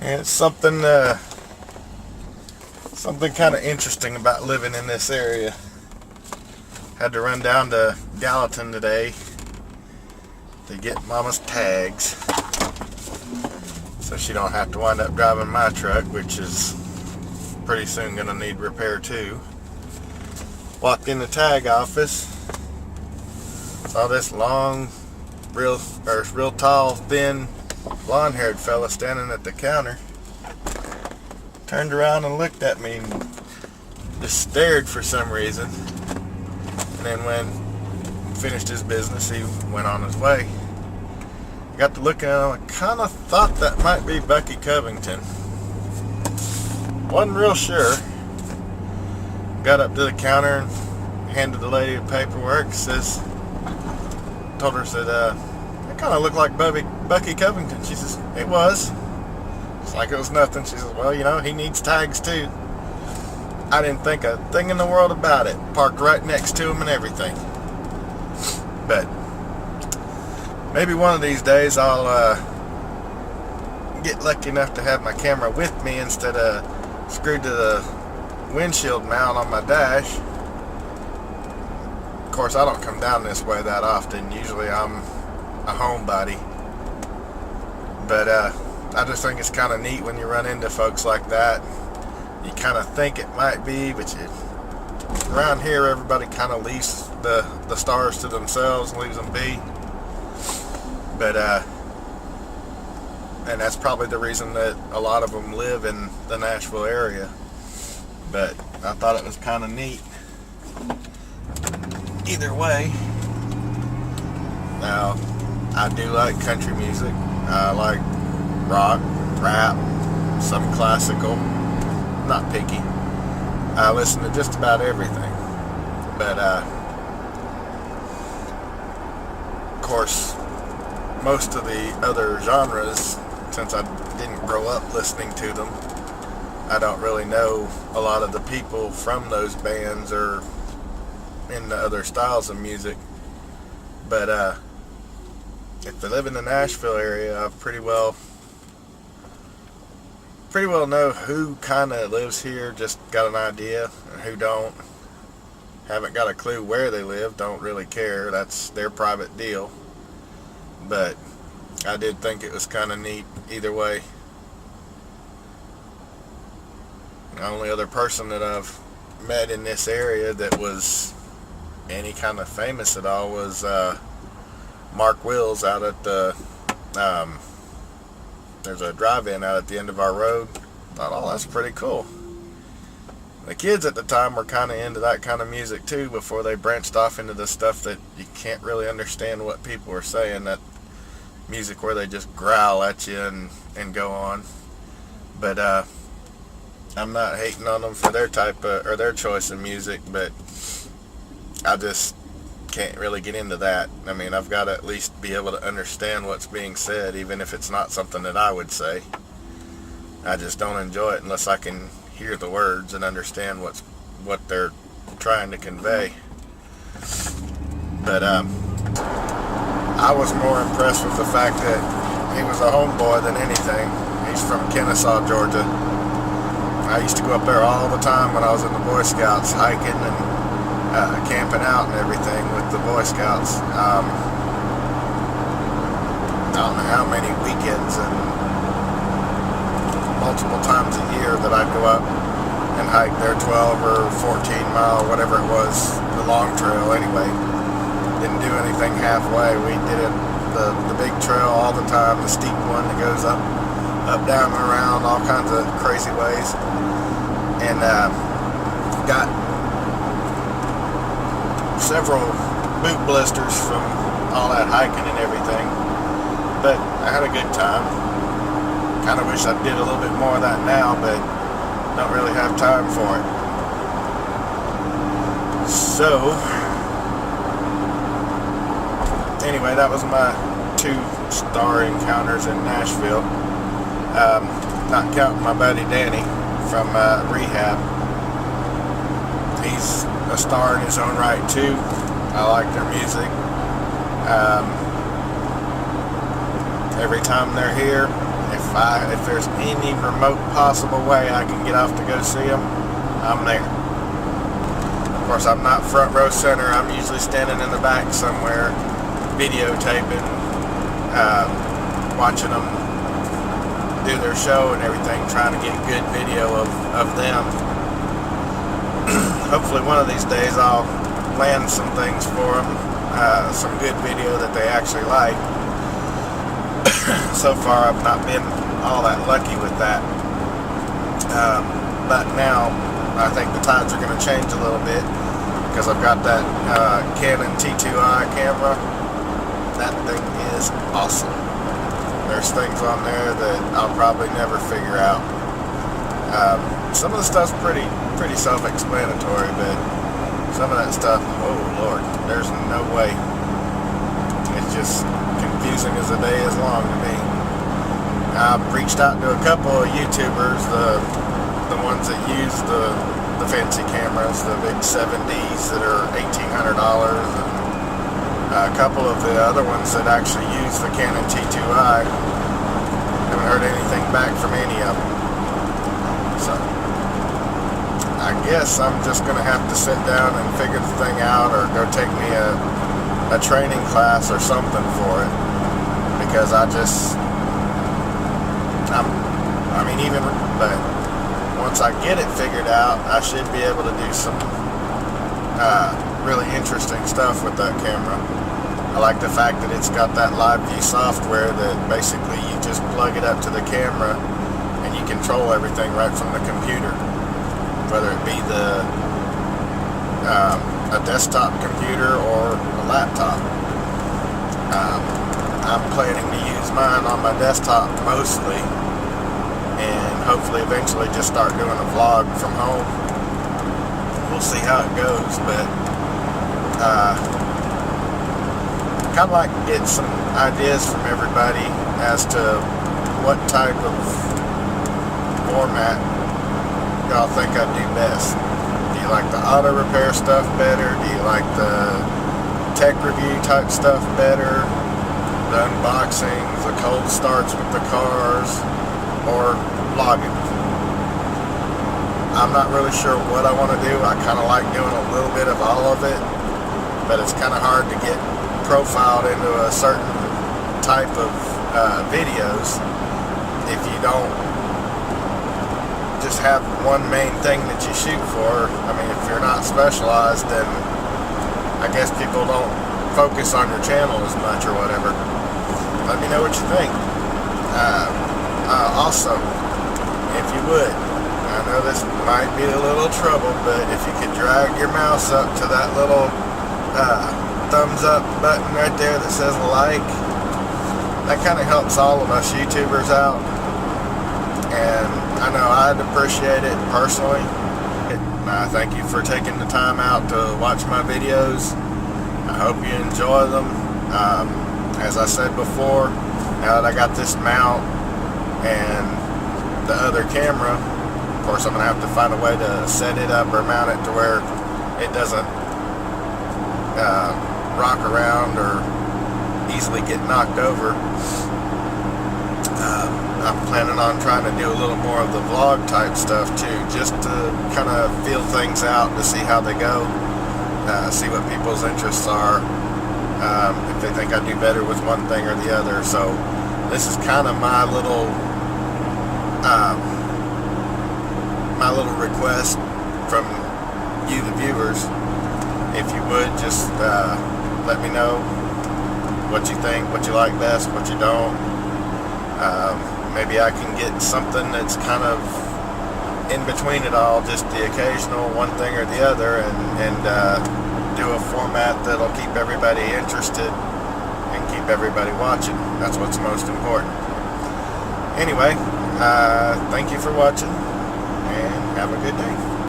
And it's something kind of interesting about living in this area. Had to run down to Gallatin today to get Mama's tags, so she don't have to wind up driving my truck, which is pretty soon gonna need repair too. Walked in the tag office, saw this long, real tall, thin, blonde-haired fella standing at the counter. Turned around and looked at me and just stared for some reason. And then when he finished his business, he went on his way. I got to looking at him, I kind of thought that might be Bucky Covington. Wasn't real sure. Got up to the counter and handed the lady the paperwork. Told her, it kind of looked like Bucky Covington. She says, it was. It's like it was nothing. She says, well, he needs tags too. I didn't think a thing in the world about it. Parked right next to him and everything. But maybe one of these days I'll get lucky enough to have my camera with me instead of screwed to the windshield mount on my dash. Of course, I don't come down this way that often. Usually I'm a homebody. But I just think it's kind of neat when you run into folks like that. You kind of think it might be, but around here everybody kind of leaves the stars to themselves and leaves them be. But and that's probably the reason that a lot of them live in the Nashville area. But I thought it was kind of neat. Either way, now I do like country music. I like rock, rap, some classical. I'm not picky. I listen to just about everything. But of course, most of the other genres, since I didn't grow up listening to them, I don't really know a lot of the people from those bands or in the other styles of music. But if they live in the Nashville area, I pretty well know who kind of lives here, just got an idea, and who don't. Haven't got a clue where they live, don't really care, that's their private deal. But I did think it was kind of neat either way. The only other person that I've met in this area that was any kind of famous at all was Mark Wills out at the there's a drive-in out at the end of our road. Thought, oh, that's pretty cool. The kids at the time were kind of into that kind of music too, before they branched off into the stuff that you can't really understand what people are saying, that music where they just growl at you and go on. But I'm not hating on them for their type of, or their choice of music, but I just can't really get into that. I mean, I've got to at least be able to understand what's being said, even if it's not something that I would say. I just don't enjoy it unless I can hear the words and understand what they're trying to convey. But I was more impressed with the fact that he was a homeboy than anything. He's from Kennesaw, Georgia. I used to go up there all the time when I was in the Boy Scouts, hiking and camping out and everything with the Boy Scouts. I don't know how many weekends and multiple times a year that I'd go up and hike their 12 or 14 mile, whatever it was, the long trail anyway. Didn't do anything halfway. We did it the big trail all the time, the steep one that goes up, down, and around, all kinds of crazy ways. And got several boot blisters from all that hiking and everything, but I had a good time. Kind of wish I did a little bit more of that now, but don't really have time for it. So anyway, that was my 2-star encounters in Nashville. Not counting my buddy Danny from rehab. He's a star in his own right too. I like their music. Every time they're here, if if there's any remote possible way I can get off to go see them, I'm there. Of course, I'm not front row center. I'm usually standing in the back somewhere, videotaping, watching them do their show and everything, trying to get good video of them. Hopefully one of these days I'll land some things for them, some good video that they actually like. So far I've not been all that lucky with that, but now I think the tides are going to change a little bit, because I've got that Canon T2i camera. That thing is awesome. There's things on there that I'll probably never figure out. Some of the stuff's pretty self-explanatory, but some of that stuff, oh Lord, there's no way. It's just confusing as the day is long to me. I've reached out to a couple of YouTubers, the ones that use the fancy cameras, the big 70s that are $1,800, and a couple of the other ones that actually use the Canon T2i. Haven't heard anything back from any of them. So I guess I'm just going to have to sit down and figure the thing out, or go take me a training class or something for it, because but once I get it figured out, I should be able to do some really interesting stuff with that camera. I like the fact that it's got that live view software that basically you just plug it up to the camera and you control everything right from the computer, whether it be a desktop computer or a laptop. I'm planning to use mine on my desktop mostly, and hopefully eventually just start doing a vlog from home. We'll see how it goes, but kind of like to get some ideas from everybody as to what type of format y'all think I do best. Do you like the auto repair stuff better? Do you like the tech review type stuff better? The unboxings, the cold starts with the cars, or vlogging? I'm not really sure what I want to do. I kind of like doing a little bit of all of it, but it's kind of hard to get profiled into a certain type of videos if you don't just have one main thing that you shoot for. I mean, if you're not specialized, then I guess people don't focus on your channel as much or whatever. Let me know what you think. Also, if you would, I know this might be a little trouble, but if you could drag your mouse up to that little thumbs up button right there that says like, that kind of helps all of us YouTubers out, and I know I'd appreciate it personally. Thank you for taking the time out to watch my videos. I hope you enjoy them. As I said before, now that I got this mount and the other camera, of course I'm going to have to find a way to set it up or mount it to where it doesn't rock around or easily get knocked over. I'm planning on trying to do a little more of the vlog type stuff too, just to kind of feel things out, to see how they go, see what people's interests are, if they think I do better with one thing or the other. So this is kind of my little request from you, the viewers. If you would just let me know what you think, what you like best, what you don't. Maybe I can get something that's kind of in between it all, just the occasional one thing or the other, and do a format that'll keep everybody interested and keep everybody watching. That's what's most important. Anyway, thank you for watching, and have a good day.